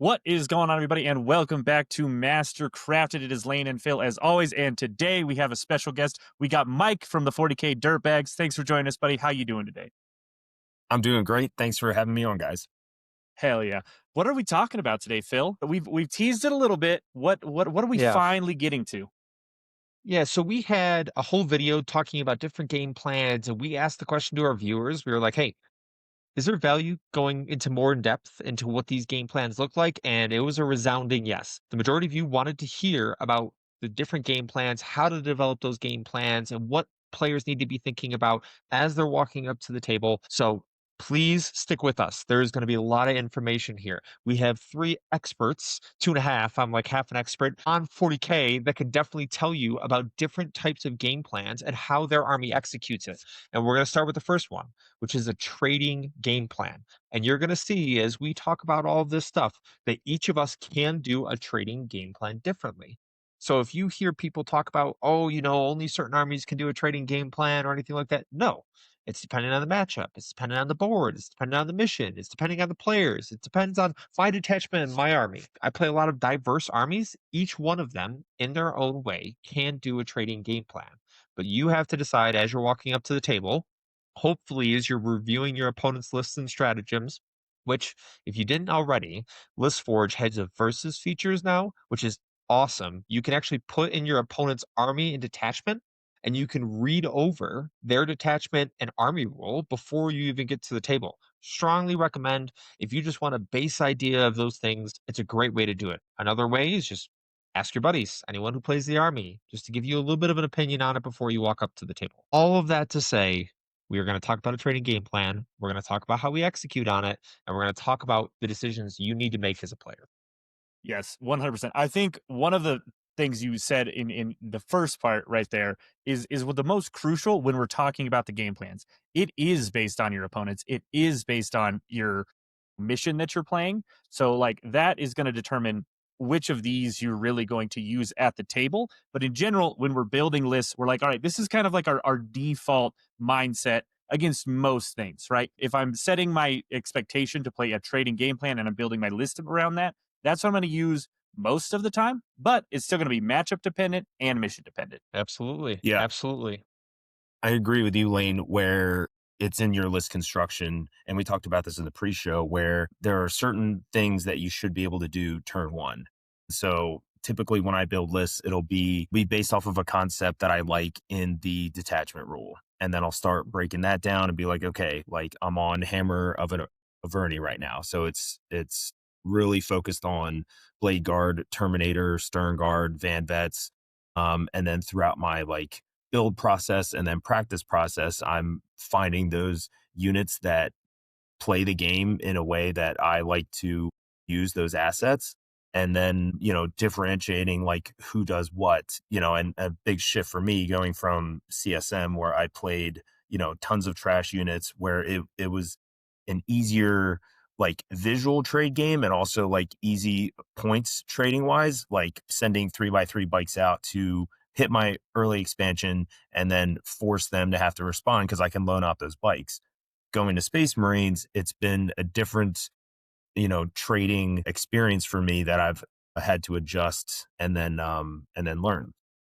What is going on, everybody, and welcome back to Master Crafted. It is Lane and Phil, as always, and today we have a special guest. We got Mike from the 40k Dirtbags. Thanks for joining us, buddy. How you doing today? I'm doing great. Thanks for having me on, guys. Hell yeah! What are we talking about today, Phil? We've teased it a little bit. What are we Yeah. finally getting to? Yeah. So we had a whole video talking about different game plans, and we asked the question to our viewers. We were like, hey, is there value going into more in depth into what these game plans look like? And it was a resounding yes. The majority of you wanted to hear about the different game plans, how to develop those game plans, and what players need to be thinking about as they're walking up to the table. So please stick with us. There's going to be a lot of information here. We have three experts, two and a half. I'm like half an expert on 40K that can definitely tell you about different types of game plans and how their army executes it. And we're going to start with the first one, which is a trading game plan. And you're going to see as we talk about all of this stuff that each of us can do a trading game plan differently. So if you hear people talk about, oh, only certain armies can do a trading game plan or anything like that, no. It's depending on the matchup. It's depending on the board. It's depending on the mission. It's depending on the players. It depends on my detachment and my army. I play a lot of diverse armies. Each one of them, in their own way, can do a trading game plan. But you have to decide as you're walking up to the table, hopefully as you're reviewing your opponent's lists and stratagems, which if you didn't already, ListForge has a versus features now, which is awesome. You can actually put in your opponent's army and detachment, and you can read over their detachment and army rule before you even get to the table. Strongly recommend if you just want a base idea of those things, it's a great way to do it. Another way is just ask your buddies, anyone who plays the army, just to give you a little bit of an opinion on it before you walk up to the table. All of that to say, we are going to talk about a trading game plan. We're going to talk about how we execute on it, and we're going to talk about the decisions you need to make as a player. Yes, 100%. I think one of the things you said in the first part right there is what the most crucial when we're talking about the game plans. It is based on your opponents. It is based on your mission that you're playing. So like that is going to determine which of these you're really going to use at the table. But in general, when we're building lists, we're like, all right, this is kind of like our default mindset against most things, right? If I'm setting my expectation to play a trading game plan and I'm building my list around that, that's what I'm going to use most of the time, but it's still going to be matchup dependent and mission dependent. Absolutely. Yeah, Absolutely. I agree with you, Lane, where it's in your list construction. And we talked about this in the pre-show where there are certain things that you should be able to do turn one. So typically when I build lists, it'll be based off of a concept that I like in the detachment rule. And then I'll start breaking that down and be like, okay, like I'm on Hammer of Averni right now. So it's really focused on Blade Guard, Terminator, Stern Guard, Van Vets. And then throughout my like build process and then practice process, I'm finding those units that play the game in a way that I like to use those assets. And then, differentiating like who does what, and a big shift for me going from CSM where I played, tons of trash units where it was an easier like visual trade game and also like easy points trading wise, like sending 3x3 bikes out to hit my early expansion and then force them to have to respond because I can loan out those bikes. Going to Space Marines, it's been a different, trading experience for me that I've had to adjust and then learn.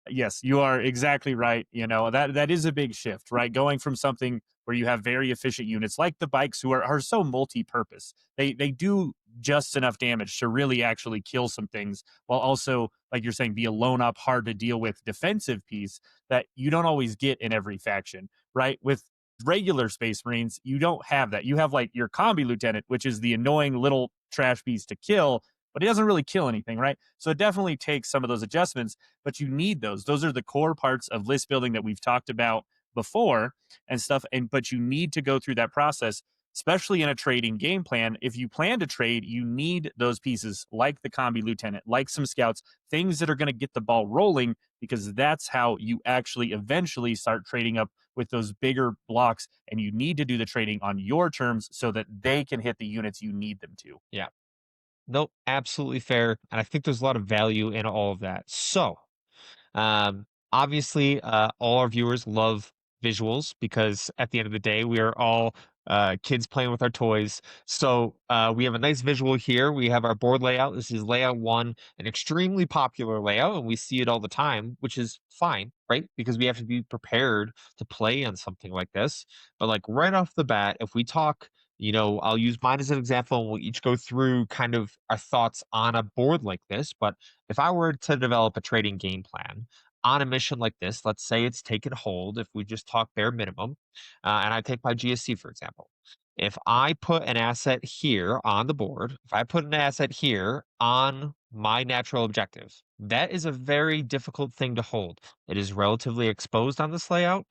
Yes, you are exactly right. That is a big shift, right? Going from something where you have very efficient units like the bikes who are so multi-purpose. They do just enough damage to really actually kill some things while also, like you're saying, be a lone up, hard to deal with defensive piece that you don't always get in every faction, right? With regular Space Marines, you don't have that. You have like your combi lieutenant, which is the annoying little trash beast to kill, but he doesn't really kill anything, right? So it definitely takes some of those adjustments, but you need those. Those are the core parts of list building that we've talked about before and stuff. But you need to go through that process, especially in a trading game plan. If you plan to trade, you need those pieces like the combi lieutenant, like some scouts, things that are going to get the ball rolling, because that's how you actually eventually start trading up with those bigger blocks. And you need to do the trading on your terms so that they can hit the units you need them to. Yeah. Nope, absolutely fair. And I think there's a lot of value in all of that. So, obviously, all our viewers love visuals because at the end of the day, we are all kids playing with our toys. So we have a nice visual here. We have our board layout. This is layout one, an extremely popular layout, and we see it all the time, which is fine, right? Because we have to be prepared to play on something like this. But like right off the bat, if we talk, I'll use mine as an example, and we'll each go through kind of our thoughts on a board like this. But if I were to develop a trading game plan on a mission like this, let's say it's taken hold, if we just talk bare minimum, and I take my GSC, for example. If I put an asset here on the board, if I put an asset here on my natural objective, that is a very difficult thing to hold. It is relatively exposed on this layout.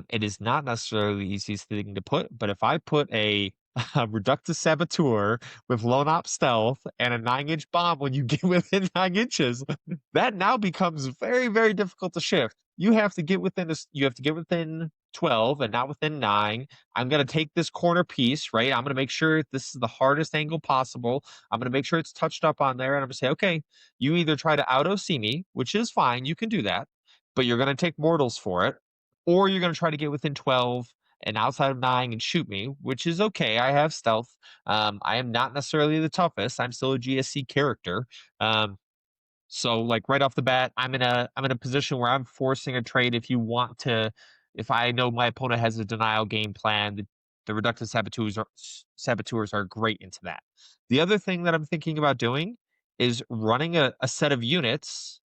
It is not necessarily the easiest thing to put, but if I put a Reductus Saboteur with Lone Op Stealth and a 9-inch bomb when you get within 9 inches, that now becomes very, very difficult to shift. You have to get within you have to get within 12 and not within 9. I'm going to take this corner piece, right? I'm going to make sure this is the hardest angle possible. I'm going to make sure it's touched up on there. And I'm going to say, okay, you either try to out-OC me, which is fine. You can do that, but you're going to take mortals for it, or you're going to try to get within 12 and outside of 9 and shoot me, which is okay. I have stealth. I am not necessarily the toughest. I'm still a GSC character. So like right off the bat, I'm in a position where I'm forcing a trade. If I know my opponent has a denial game plan, the reductive saboteurs are great into that. The other thing that I'm thinking about doing is running a set of units,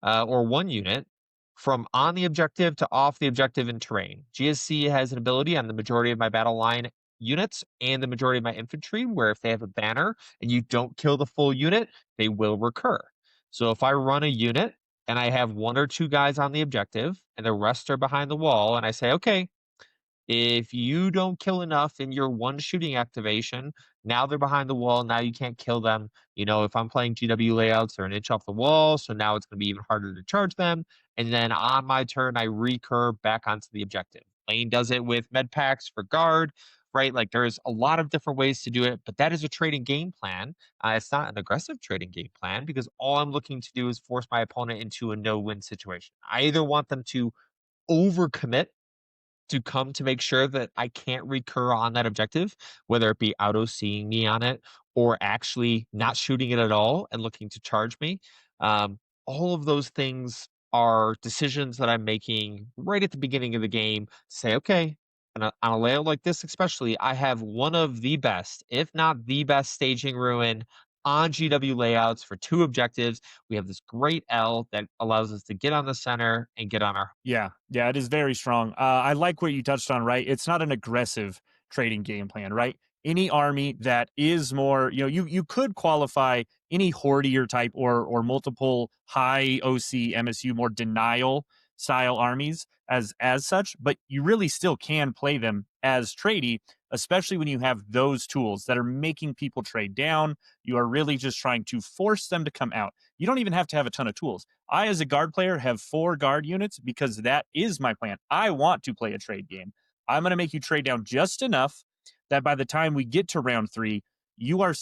or one unit from on the objective to off the objective in terrain. GSC has an ability on the majority of my battle line units and the majority of my infantry where if they have a banner and you don't kill the full unit, they will recur. So if I run a unit and I have 1 or 2 guys on the objective and the rest are behind the wall, and I say, okay, if you don't kill enough in your one shooting activation, now they're behind the wall. Now you can't kill them. If I'm playing GW layouts, they're an inch off the wall. So now it's going to be even harder to charge them. And then on my turn, I recur back onto the objective. Lane does it with med packs for guard, right? Like there's a lot of different ways to do it, but that is a trading game plan. It's not an aggressive trading game plan because all I'm looking to do is force my opponent into a no-win situation. I either want them to overcommit to come to make sure that I can't recur on that objective, whether it be auto-seeing me on it or actually not shooting it at all and looking to charge me. All of those things are decisions that I'm making right at the beginning of the game. Say, okay, on a layout like this especially, I have one of the best, if not the best staging ruin on GW layouts for 2 objectives. We have this great L that allows us to get on the center and get on our. Yeah, it is very strong. I like what you touched on, right? It's not an aggressive trading game plan, right? Any army that is more, you could qualify any hoardier type or multiple high OC MSU, more denial style armies as such, but you really still can play them as tradey, especially when you have those tools that are making people trade down. You are really just trying to force them to come out. You don't even have to have a ton of tools. I, as a guard player, have 4 guard units because that is my plan. I want to play a trade game. I'm going to make you trade down just enough that by the time we get to round 3, you are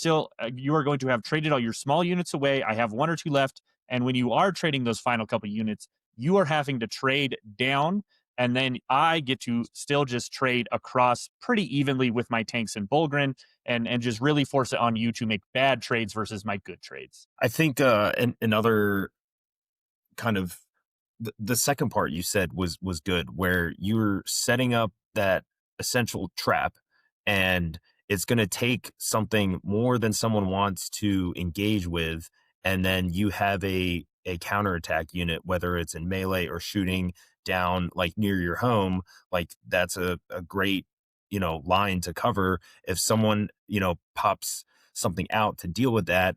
going to have traded all your small units away. I have 1 or 2 left. And when you are trading those final couple units, you are having to trade down. And then I get to still just trade across pretty evenly with my tanks and Bulgrin and just really force it on you to make bad trades versus my good trades. I think another kind of the second part you said was good, where you're setting up that essential trap, and it's going to take something more than someone wants to engage with, and then you have a counterattack unit, whether it's in melee or shooting down like near your home. Like that's a great line to cover. If someone pops something out to deal with that,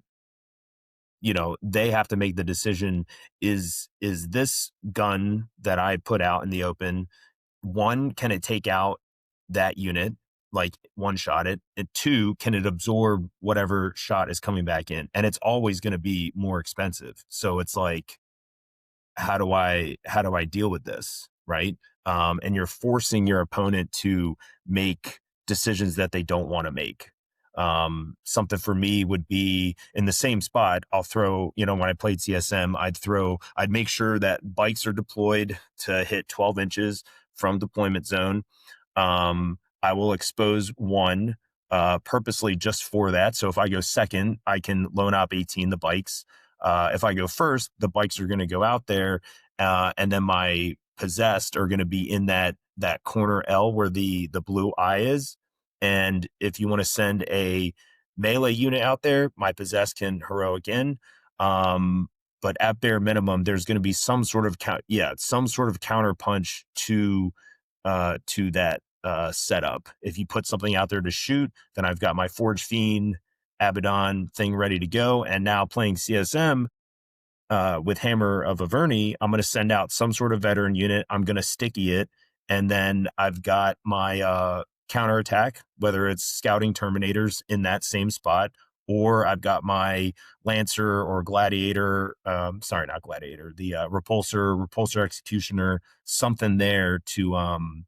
they have to make the decision, is this gun that I put out in the open, one, can it take out that unit, like one shot it, and 2, can it absorb whatever shot is coming back in? And it's always going to be more expensive. So it's like, how do I deal with this, right? And you're forcing your opponent to make decisions that they don't want to make. Something for me would be in the same spot. I'll throw, when I played CSM, I'd make sure that bikes are deployed to hit 12 inches from deployment zone. I will expose one purposely just for that. So if I go second, I can loan up 18 the bikes. If I go first, the bikes are going to go out there, and then my possessed are going to be in that corner L where the blue eye is. And if you want to send a melee unit out there, my possessed can heroic in. But at bare minimum, there's going to be some sort of some sort of counter punch to that setup. If you put something out there to shoot, then I've got my Forge Fiend Abaddon thing ready to go. And now playing CSM with Hammer of Averni, I'm going to send out some sort of veteran unit. I'm going to sticky it. And then I've got my counterattack, whether it's scouting Terminators in that same spot, or I've got my Lancer or Gladiator, sorry, not Gladiator, the Repulsor Executioner, something there to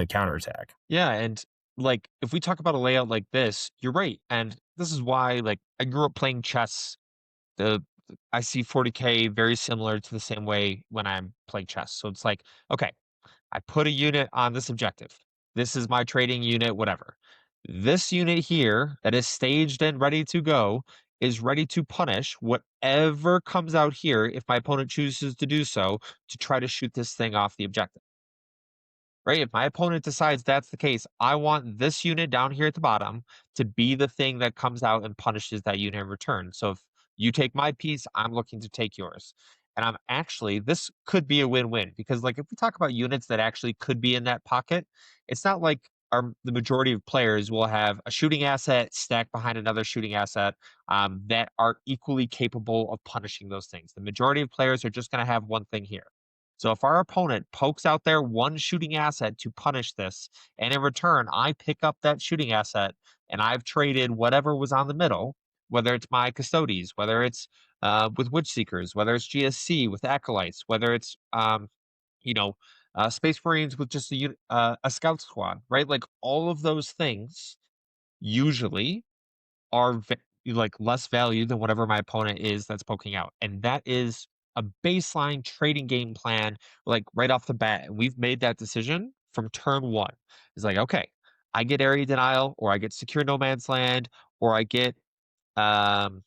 counterattack. Yeah, and like if we talk about a layout like this, you're right. And this is why like I grew up playing chess. The I see 40k very similar to the same way when I'm playing chess. So it's like, okay, I put a unit on this objective. This is my trading unit, whatever. This unit here that is staged and ready to go is ready to punish whatever comes out here if my opponent chooses to do so to try to shoot this thing off the objective. Right? If my opponent decides that's the case, I want this unit down here at the bottom to be the thing that comes out and punishes that unit in return. So if you take my piece, I'm looking to take yours. And I'm actually, this could be a win-win because, like, if we talk about units that actually could be in that pocket, it's not like the majority of players will have a shooting asset stacked behind another shooting asset that are equally capable of punishing those things. The majority of players are just going to have one thing here. So if our opponent pokes out their one shooting asset to punish this, and in return I pick up that shooting asset and I've traded whatever was on the middle, whether it's my custodies, whether it's with witch seekers, whether it's GSC with acolytes, whether it's you know space marines with just a scout squad, right? Like all of those things usually are like less value than whatever my opponent is that's poking out. And that is a baseline trading game plan, like right off the bat. And we've made that decision from turn one. It's like, okay, I get area denial, or I get secure no man's land, or I get um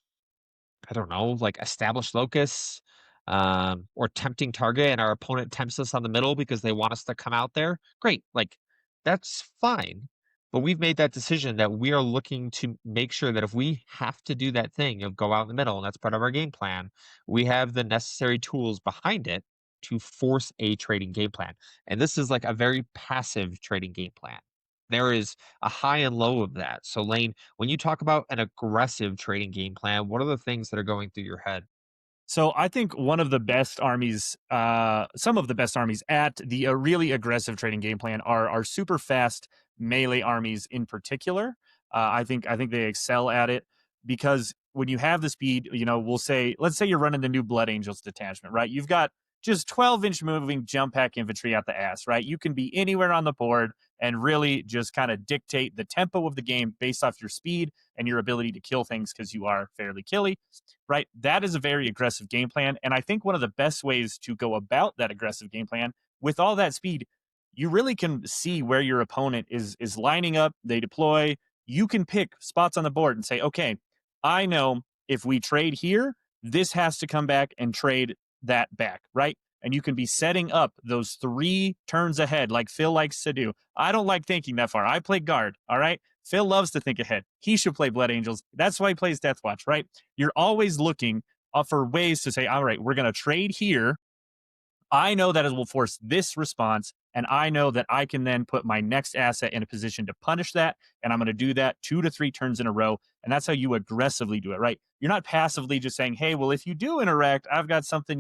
I don't know, like established locus, or tempting target, and our opponent tempts us on the middle because they want us to come out there. Great, like that's fine. But we've made that decision that we are looking to make sure that if we have to do that thing of go out in the middle, and that's part of our game plan, we have the necessary tools behind it to force a trading game plan. And this is like a very passive trading game plan. There is a high and low of that. So, Lane, when you talk about an aggressive trading game plan, what are the things that are going through your head? So I think one of the best armies, some of the best armies at the really aggressive trading game plan are super fast melee armies in particular. I think they excel at it because when you have the speed, let's say you're running the new Blood Angels detachment, right? You've got just 12-inch moving jump pack infantry at the ass, right? You can be anywhere on the board and really just kind of dictate the tempo of the game based off your speed and your ability to kill things because you are fairly killy, right? That is a very aggressive game plan. And I think one of the best ways to go about that aggressive game plan with all that speed, you really can see where your opponent is lining up, they deploy. You can pick spots on the board and say, okay, I know if we trade here, this has to come back and trade that back, right? And you can be setting up those 3 turns ahead, like Phil likes to do. I don't like thinking that far. I play guard, all right? Phil loves to think ahead. He should play Blood Angels. That's why he plays Death Watch, right? You're always looking for ways to say, all right, we're going to trade here. I know that it will force this response, and I know that I can then put my next asset in a position to punish that, and I'm going to do that 2 to 3 turns in a row, and that's how you aggressively do it, right? You're not passively just saying, "Hey, well, if you do interact, I've got something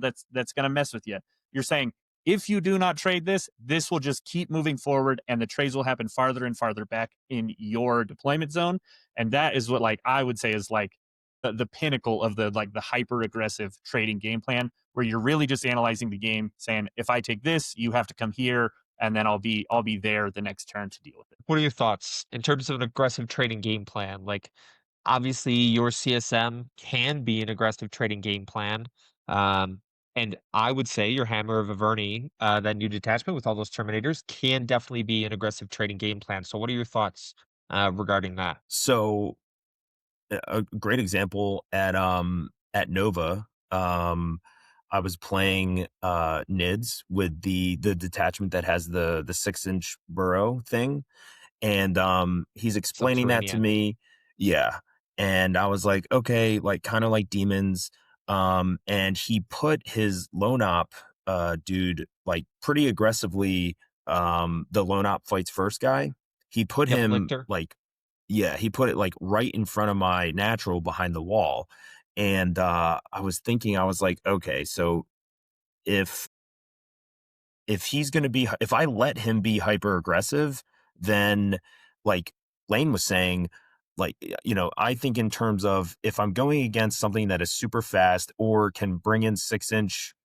that's going to mess with you." You're saying, "If you do not trade this, this will just keep moving forward, and the trades will happen farther and farther back in your deployment zone." And that is what, like, I would say is like the pinnacle of the hyper aggressive trading game plan, where you're really just analyzing the game, saying, if I take this, you have to come here, and then I'll be there the next turn to deal with it. What are your thoughts in terms of an aggressive trading game plan? Like, obviously, your CSM can be an aggressive trading game plan. And I would say your Hammer of Averni, that new detachment with all those Terminators, can definitely be an aggressive trading game plan. So, what are your thoughts regarding that? So a great example at Nova. I was playing NIDS with the detachment that has the 6-inch burrow thing, and he's explaining that to Subterranean. me. Yeah, and I was like, okay, like kind of like demons. And he put his lone op dude like pretty aggressively. The lone op fights first guy, he put Yep, him Lictor. like, yeah, he put it like right in front of my natural behind the wall. And I was thinking, I was like, okay, so if he's going to be, if I let him be hyper aggressive, then like Lane was saying, like, I think in terms of if I'm going against something that is super fast or can bring in 6-inch,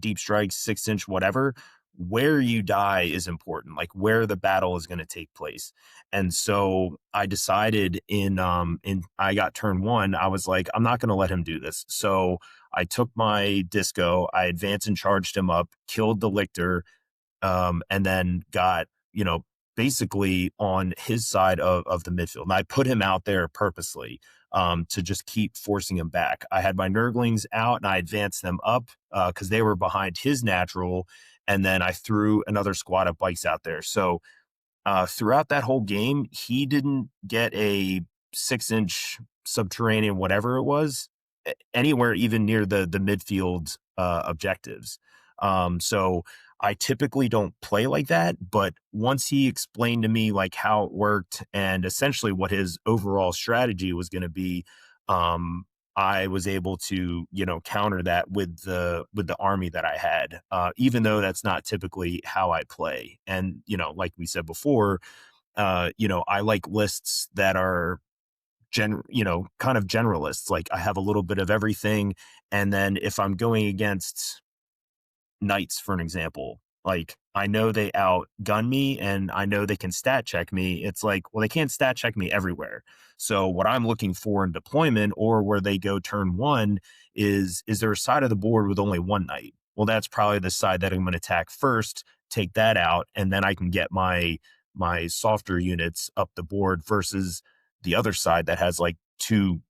deep strikes, 6-inch, whatever, where you die is important, like where the battle is going to take place. And so I decided I got turn one, I was like, I'm not going to let him do this. So I took my disco, I advanced and charged him up, killed the lictor, and then got, basically on his side of the midfield. And I put him out there purposely to just keep forcing him back. I had my Nurglings out and I advanced them up because they were behind his natural. And then I threw another squad of bikes out there. So throughout that whole game, he didn't get a 6-inch subterranean, whatever it was, anywhere even near the midfield objectives. So I typically don't play like that, but once he explained to me like how it worked and essentially what his overall strategy was going to be, I was able to, counter that with the army that I had, even though that's not typically how I play. And, like we said before, I like lists that are kind of generalists. Like I have a little bit of everything. And then if I'm going against knights, for an example, like I know they outgun me and I know they can stat check me. It's like, well, they can't stat check me everywhere. So what I'm looking for in deployment or where they go turn one is there a side of the board with only one knight? Well, that's probably the side that I'm going to attack first, take that out, and then I can get my softer units up the board versus the other side that has like two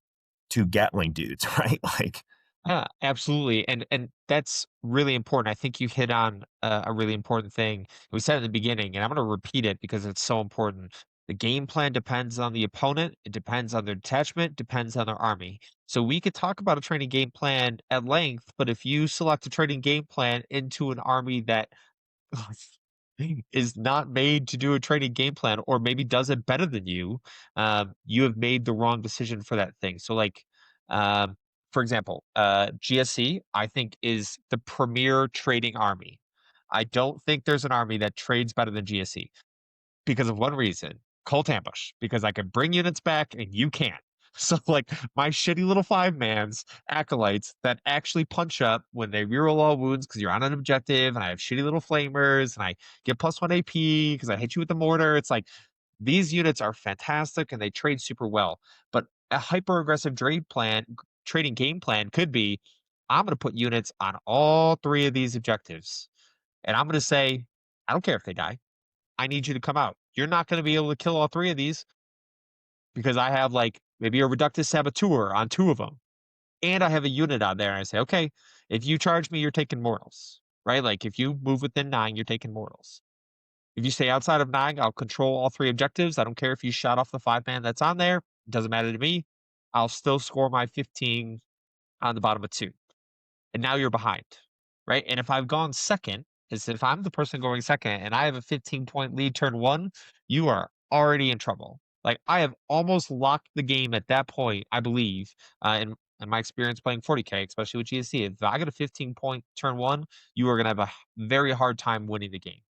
Gatling dudes, right? Like, Yeah, absolutely. And that's really important. I think you hit on a really important thing. We said at the beginning, and I'm going to repeat it because it's so important. The game plan depends on the opponent, it depends on their detachment, depends on their army. So we could talk about a training game plan at length, but if you select a training game plan into an army that is not made to do a training game plan or maybe does it better than you, you have made the wrong decision for that thing. So like um, for example, GSC I think is the premier trading army. I don't think there's an army that trades better than GSC because of one reason, Cult Ambush, because I can bring units back and you can't. So like my shitty little 5-mans, acolytes that actually punch up when they reroll all wounds because you're on an objective, and I have shitty little flamers, and I get +1 AP because I hit you with the mortar. It's like these units are fantastic and they trade super well. But a hyper aggressive trading game plan could be, I'm going to put units on all three of these objectives, and I'm going to say, I don't care if they die. I need you to come out. You're not going to be able to kill all three of these because I have like maybe a reductive saboteur on two of them. And I have a unit out there. And I say, okay, if you charge me, you're taking mortals, right? Like if you move within 9, you're taking mortals. If you stay outside of 9, I'll control all three objectives. I don't care if you shot off the 5-man that's on there. It doesn't matter to me. I'll still score my 15 on the bottom of 2, and now you're behind, right? And if I've gone second, is if I'm the person going second and I have a 15-point lead turn one, you are already in trouble. Like I have almost locked the game at that point, I believe, in my experience playing 40k, especially with GSC. If I get a 15-point turn one, you are going to have a very hard time winning the game.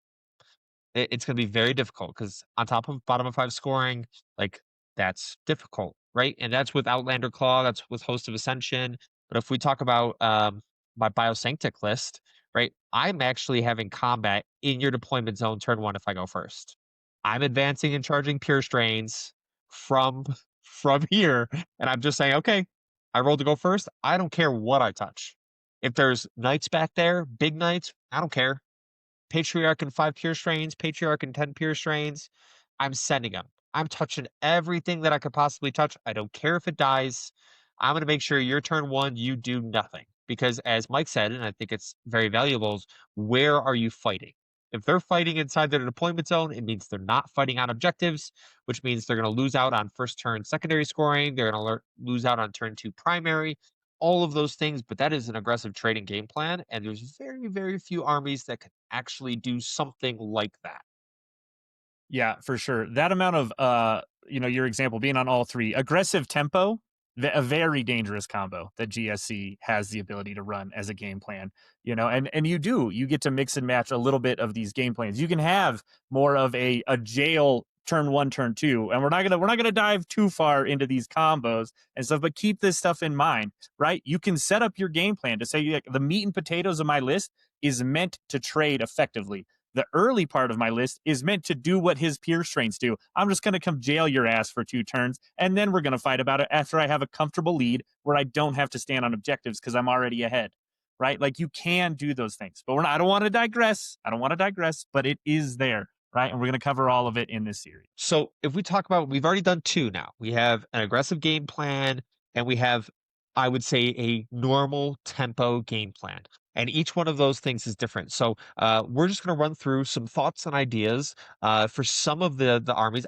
It's going to be very difficult because on top of bottom of 5 scoring, like that's difficult, right? And that's with Outlander Claw, that's with Host of Ascension. But if we talk about my Biosanctic list, right, I'm actually having combat in your deployment zone turn one if I go first. I'm advancing and charging Pure Strains from from here, and I'm just saying, okay, I rolled to go first. I don't care what I touch. If there's knights back there, big knights, I don't care. Patriarch and 5 pure strains, Patriarch and 10 pure strains, I'm sending them. I'm touching everything that I could possibly touch. I don't care if it dies. I'm going to make sure your turn 1, you do nothing. Because as Mike said, and I think it's very valuable, is where are you fighting? If they're fighting inside their deployment zone, it means they're not fighting on objectives, which means they're going to lose out on first turn secondary scoring. They're going to lose out on turn 2 primary, all of those things. But that is an aggressive trading game plan. And there's very, very few armies that can actually do something like that. Yeah, for sure. That amount of your example being on all three, aggressive tempo, a very dangerous combo that GSC has the ability to run as a game plan. And you get to mix and match a little bit of these game plans. You can have more of a jail turn 1, turn 2, and we're not gonna dive too far into these combos and stuff, but keep this stuff in mind, right? You can set up your game plan to say, like, the meat and potatoes of my list is meant to trade effectively. The early part of my list is meant to do what his peer strains do. I'm just going to come jail your ass for 2 turns, and then we're going to fight about it after I have a comfortable lead where I don't have to stand on objectives because I'm already ahead, right? Like, you can do those things, but I don't want to digress. But it is there, right? And we're going to cover all of it in this series. So if we talk about, we've already done 2 now. We have an aggressive game plan, and we have, I would say, a normal tempo game plan. And each one of those things is different. So we're just going to run through some thoughts and ideas for some of the armies.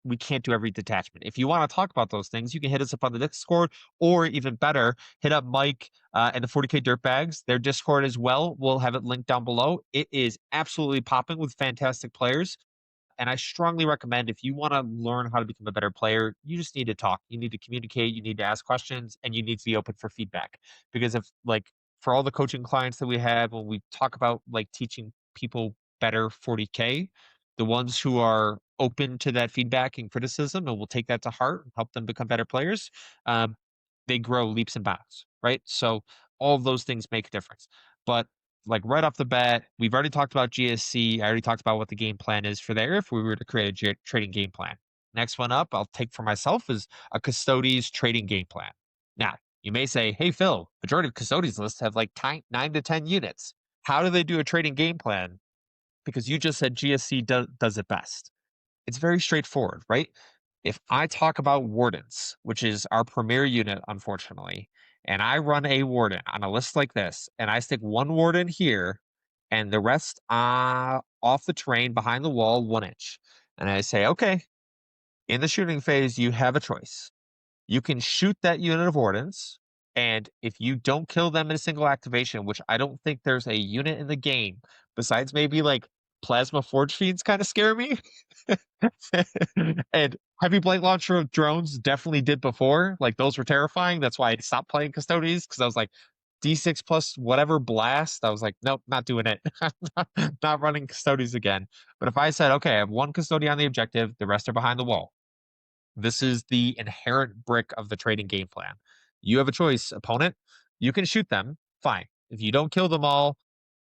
We can't do every detachment. If you want to talk about those things, you can hit us up on the Discord, or even better, hit up Mike and the 40k Dirtbags, their Discord as well. We'll have it linked down below. It is absolutely popping with fantastic players. And I strongly recommend, if you want to learn how to become a better player, you just need to talk. You need to communicate. You need to ask questions, and you need to be open for feedback. Because if, like, for all the coaching clients that we have, when we talk about like teaching people better 40k, the ones who are open to that feedback and criticism and will take that to heart and help them become better players, they grow leaps and bounds, right? So all of those things make a difference. But like right off the bat, we've already talked about GSC. I already talked about what the game plan is for there if we were to create a trading game plan. Next one up, I'll take for myself, is a Custodes trading game plan. Now, you may say, hey, Phil, majority of Custodes lists have like 9 to 10 units. How do they do a trading game plan? Because you just said GSC does it best. It's very straightforward, right? If I talk about Wardens, which is our premier unit, unfortunately, and I run a Warden on a list like this, and I stick 1 Warden here and the rest off the terrain behind the wall 1 inch, and I say, okay, in the shooting phase, you have a choice. You can shoot that unit of Wardens, and if you don't kill them in a single activation, which I don't think there's a unit in the game, besides maybe like Plasma Forge Fiends kind of scare me. And heavy blade launcher of drones definitely did before. Like, those were terrifying. That's why I stopped playing Custodes, because I was like, D6 plus whatever blast. I was like, nope, not doing it. Not running Custodes again. But if I said, okay, I have 1 Custodian on the objective, the rest are behind the wall. This is the inherent brick of the trading game plan. You have a choice, opponent. You can shoot them, fine. If you don't kill them all,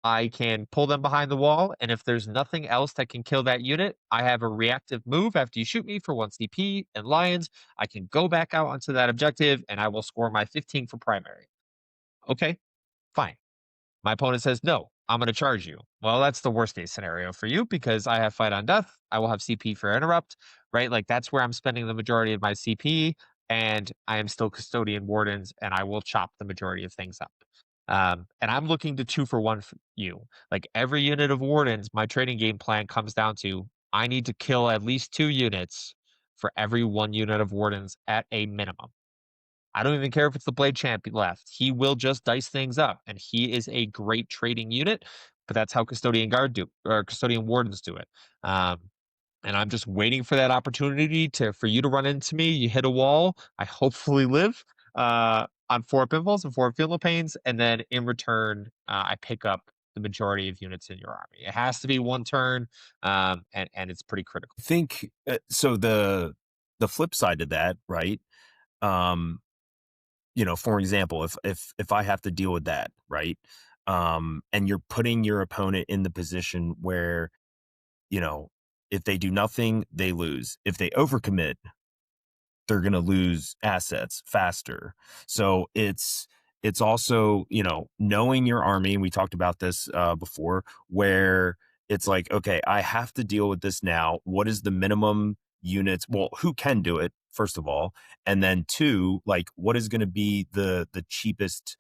I can pull them behind the wall, and if there's nothing else that can kill that unit, I have a reactive move after you shoot me for 1 CP and Lions. I can go back out onto that objective, and I will score my 15 for primary. Okay, fine. My opponent says, no, I'm going to charge you. Well, that's the worst case scenario for you, because I have fight on death. I will have CP for interrupt, right? Like, that's where I'm spending the majority of my CP, and I am still Custodian Wardens, and I will chop the majority of things up. And I'm looking to 2 for 1 for you. Like, every unit of Wardens, my trading game plan comes down to, I need to kill at least 2 units for every 1 unit of Wardens at a minimum. I don't even care if it's the Blade Champ left. He will just dice things up, and he is a great trading unit. But that's how Custodian Guard do, or Custodian Wardens do it. And I'm just waiting for that opportunity for you to run into me. You hit a wall. I hopefully live on 4 pinballs and 4 field pains, and then in return, I pick up the majority of units in your army. It has to be 1 turn, and it's pretty critical. I think so. The flip side of that, right? For example, if I have to deal with that, right? And you're putting your opponent in the position where, if they do nothing, they lose. If they overcommit, they're going to lose assets faster. So it's it's also, knowing your army. And we talked about this before, where it's like, okay, I have to deal with this now. What is the minimum units? Well, who can do it, first of all? And then two, like, what is going to be the cheapest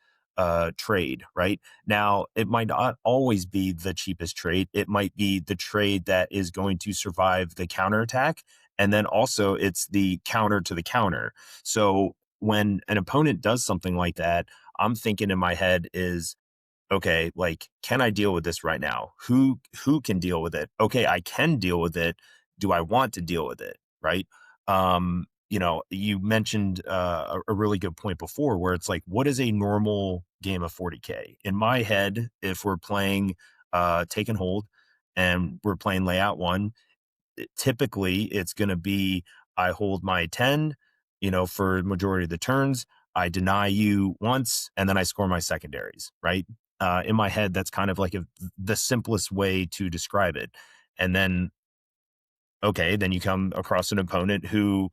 trade, right? Now, it might not always be the cheapest trade. It might be the trade that is going to survive the counterattack. And then also it's the counter to the counter. So when an opponent does something like that, I'm thinking in my head is, okay, like, can I deal with this right now? Who can deal with it? Okay, I can deal with it. Do I want to deal with it? Right. You mentioned a really good point before where it's like, what is a normal game of 40k? In my head, if we're playing take and hold and we're playing layout one, typically it's going to be, I hold my 10, for majority of the turns. I deny you once, and then I score my secondaries, right? In my head, that's kind of like the simplest way to describe it. And then, okay, then you come across an opponent who,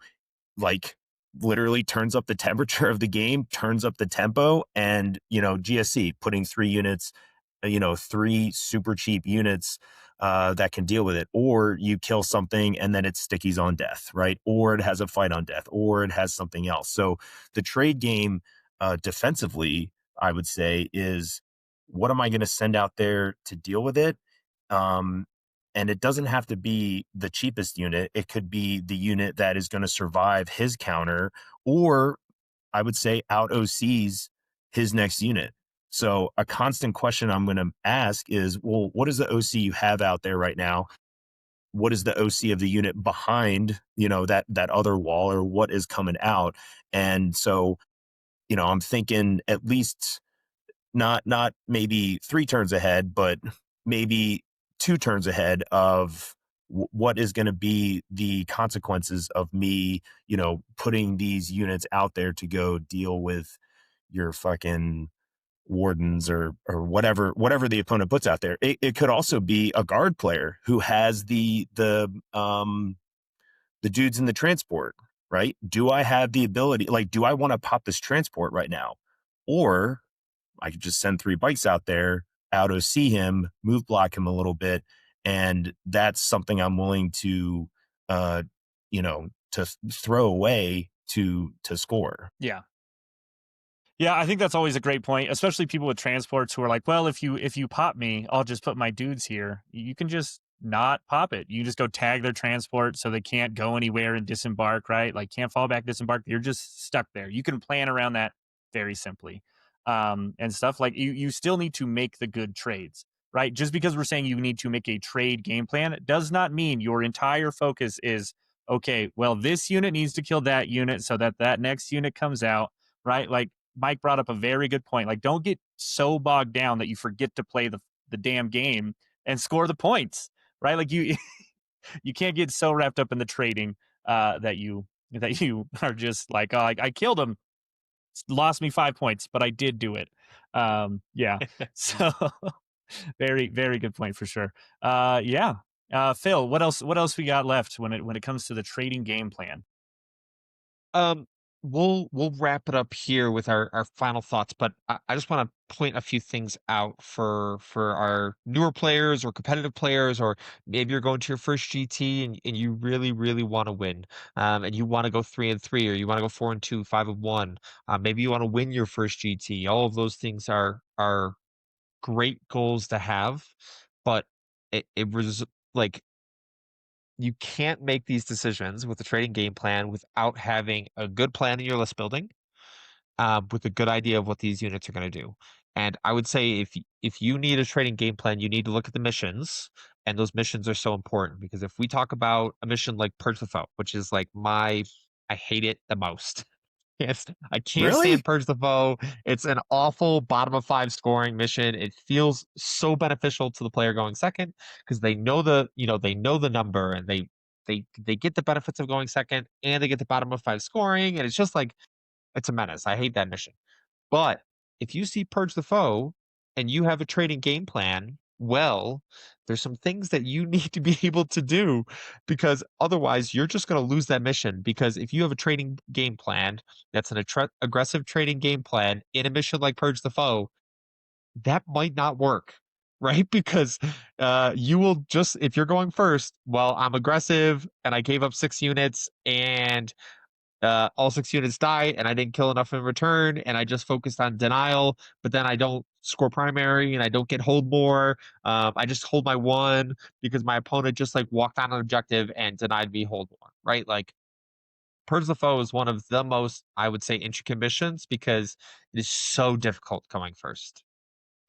like, literally turns up the temperature of the game, turns up the tempo, and, GSC putting 3 units, three super cheap units that can deal with it. Or you kill something and then it's stickies on death, right? Or it has a fight on death, or it has something else. So the trade game defensively, I would say, is what am I going to send out there to deal with it? Um, and it doesn't have to be the cheapest unit. It could be the unit that is going to survive his counter, or I would say out OCs his next unit. So a constant question I'm going to ask is, well, what is the OC you have out there right now? What is the OC of the unit behind, that other wall, or what is coming out? And so, I'm thinking at least not maybe 3 turns ahead, but maybe 2 turns ahead of what is going to be the consequences of me, putting these units out there to go deal with your fucking wardens, or whatever the opponent puts out there. It could also be a guard player who has the dudes in the transport, right? Do I have the ability? Like, do I want to pop this transport right now? Or I could just send 3 bikes out there, auto see him, move block him a little bit. And that's something I'm willing to, throw away to score. Yeah. Yeah, I think that's always a great point, especially people with transports who are like, well, if you pop me, I'll just put my dudes here. You can just not pop it. You just go tag their transport so they can't go anywhere and disembark, right? Like, can't fall back, disembark. You're just stuck there. You can plan around that very simply. And stuff like you still need to make the good trades, right? Just because we're saying you need to make a trade game plan does not mean your entire focus is, okay, well, this unit needs to kill that unit so that that next unit comes out, right? Like, Mike brought up a very good point. Like, don't get so bogged down that you forget to play the damn game and score the points, right? Like, you you can't get so wrapped up in the trading that you are just like, oh, I killed him, lost me 5 points, but I did do it. Yeah. So very very good point for sure. Yeah. Phil, what else we got left when it comes to the trading game plan? Um, we'll wrap it up here with our final thoughts, but I just want to point a few things out for our newer players or competitive players, or maybe you're going to your first GT and you really, really want to win. And you want to go 3-3, or you want to go 4-2, 5-1. Maybe you want to win your first GT. All of those things are great goals to have, but it was like, you can't make these decisions with the trading game plan without having a good plan in your list building, with a good idea of what these units are going to do. And I would say if you need a trading game plan, you need to look at the missions, and those missions are so important because if we talk about a mission like Purge the Foe, which is like I hate it the most. Yes, I can't Really? stand Purge the Foe. It's an awful bottom of 5 scoring mission. It feels so beneficial to the player going second because they know the number, and they get the benefits of going second, and they get the bottom of 5 scoring, and it's just like, it's a menace. I hate that mission. But if you see Purge the Foe and you have a trading game plan, Well, there's some things that you need to be able to do because otherwise you're just going to lose that mission. Because if you have a training game plan that's an aggressive training game plan in a mission like Purge the Foe, that might not work, right? Because you will just, if you're going first, well, I'm aggressive and I gave up 6 units and all 6 units die and I didn't kill enough in return and I just focused on denial, but then I don't score primary and I don't get hold more. I just hold my one because my opponent just like walked on an objective and denied me hold more, right? Like Purge the Foe is one of the most, I would say, intricate missions because it is so difficult going first.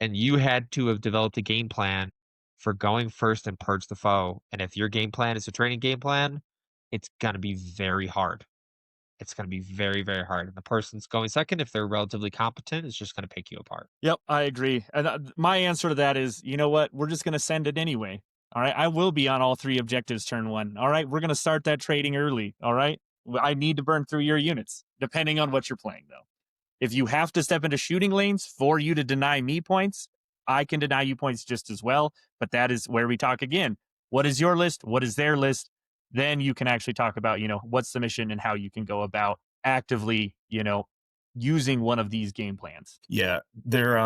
And you had to have developed a game plan for going first and Purge the Foe. And if your game plan is a training game plan, it's going to be very hard. It's gonna be very, very hard, and the person's going second, if they're relatively competent, is just gonna pick you apart. Yep, I agree. And my answer to that is, you know what? We're just going to send it anyway. All right. I will be on all three objectives turn one. All right. We're going to start that trading early. All right. I need to burn through your units, depending on what you're playing, though. If you have to step into shooting lanes for you to deny me points, I can deny you points just as well. But that is where we talk again. What is your list? What is their list? Then you can actually talk about, what's the mission and how you can go about actively, using one of these game plans. Yeah, they're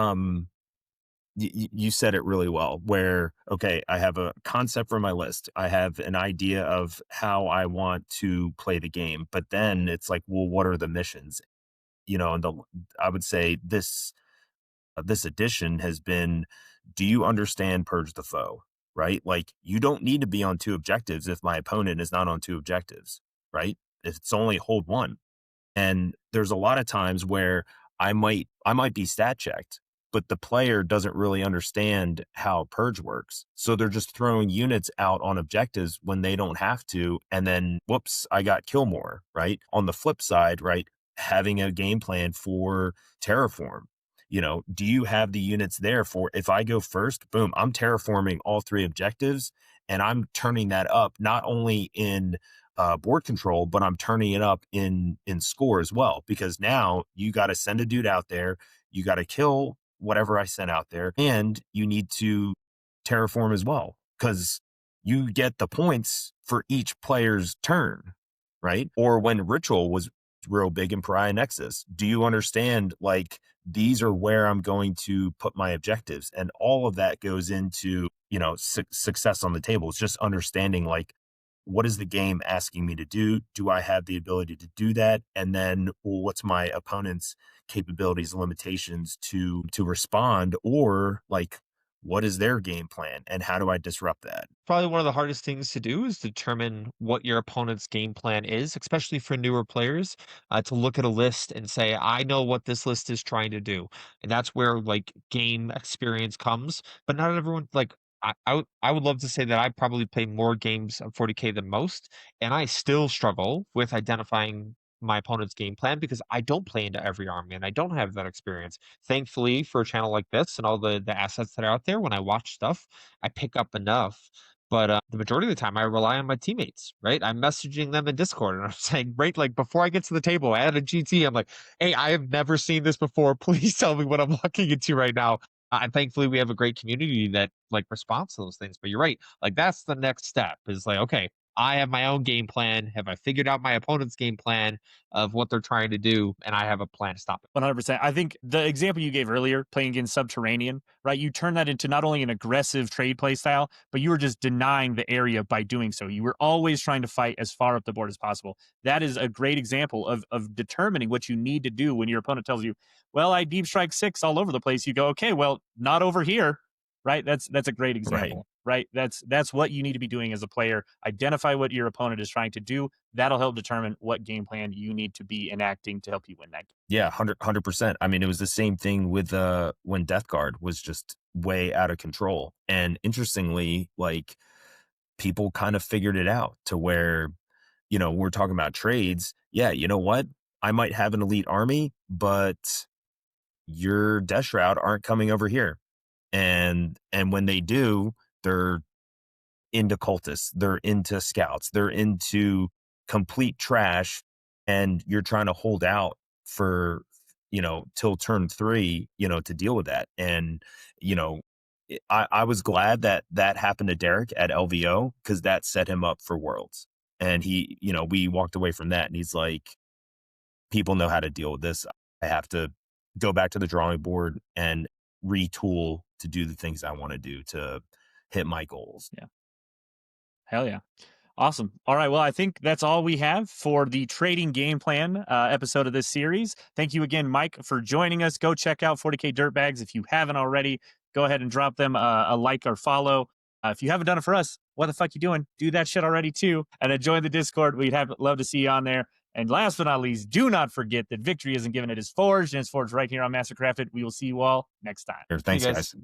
you said it really well, where okay, I have a concept for my list, I have an idea of how I want to play the game, but then it's like, well, what are the missions? And I would say this edition has been, do you understand Purge the Foe? Right, like you don't need to be on two objectives if my opponent is not on two objectives, right? If it's only hold one. And there's a lot of times where I might be stat checked, but the player doesn't really understand how purge works. So they're just throwing units out on objectives when they don't have to. And then whoops, I got kill more, right? On the flip side, right? Having a game plan for terraform. Do you have the units there for if I go first, boom, I'm terraforming all three objectives and I'm turning that up not only in board control, but I'm turning it up in score as well, because now you got to send a dude out there, you got to kill whatever I sent out there, and you need to terraform as well because you get the points for each player's turn, right? Or when ritual was real big in Pariah Nexus, do you understand like these are where I'm going to put my objectives, and all of that goes into success on the table. It's just understanding like what is the game asking me to do? Do I have the ability to do that? And then, well, what's my opponent's capabilities and limitations to respond? Or like, what is their game plan and how do I disrupt that? Probably one of the hardest things to do is determine what your opponent's game plan is, especially for newer players, to look at a list and say, I know what this list is trying to do. And that's where like game experience comes. But not everyone like I would love to say that I probably play more games of 40k than most, and I still struggle with identifying my opponent's game plan because I don't play into every army and I don't have that experience. Thankfully, for a channel like this and all the assets that are out there, when I watch stuff, I pick up enough. But the majority of the time, I rely on my teammates, right? I'm messaging them in Discord and I'm saying, right, like before I get to the table, I add a GT. I'm like, hey, I have never seen this before. Please tell me what I'm walking into right now. And thankfully, we have a great community that like responds to those things. But you're right. Like that's the next step is like, okay, I have my own game plan. Have I figured out my opponent's game plan of what they're trying to do? And I have a plan to stop it. 100%. I think the example you gave earlier, playing against Subterranean, right? You turn that into not only an aggressive trade play style, but you were just denying the area by doing so. You were always trying to fight as far up the board as possible. That is a great example of determining what you need to do when your opponent tells you, well, I deep strike 6 all over the place. You go, okay, well, not over here, right? That's a great Right. example, right? That's what you need to be doing as a player. Identify what your opponent is trying to do. That'll help determine what game plan you need to be enacting to help you win that game. Yeah, 100%. I mean, it was the same thing with when Death Guard was just way out of control. And interestingly, like people kind of figured it out to where, we're talking about trades. Yeah, you know what? I might have an elite army, but your Death Shroud aren't coming over here. And when they do, they're into cultists, they're into scouts, they're into complete trash, and you're trying to hold out for till turn 3 to deal with that. And you know I was glad that that happened to Derek at LVO, because that set him up for Worlds. And he, we walked away from that and he's like, people know how to deal with this. I have to go back to the drawing board and retool to do the things I want to do to hit my goals. Yeah. Hell yeah. Awesome. All right. Well, I think that's all we have for the Trading Game Plan episode of this series. Thank you again, Mike, for joining us. Go check out 40k Dirtbags if you haven't already. Go ahead and drop them a like or follow. If you haven't done it for us, what the fuck you doing? Do that shit already too. And then join the Discord. We'd love to see you on there. And last but not least, do not forget that victory isn't given, it is forged, and it's forged right here on Mastercrafted. We will see you all next time. Thanks, Hey, guys.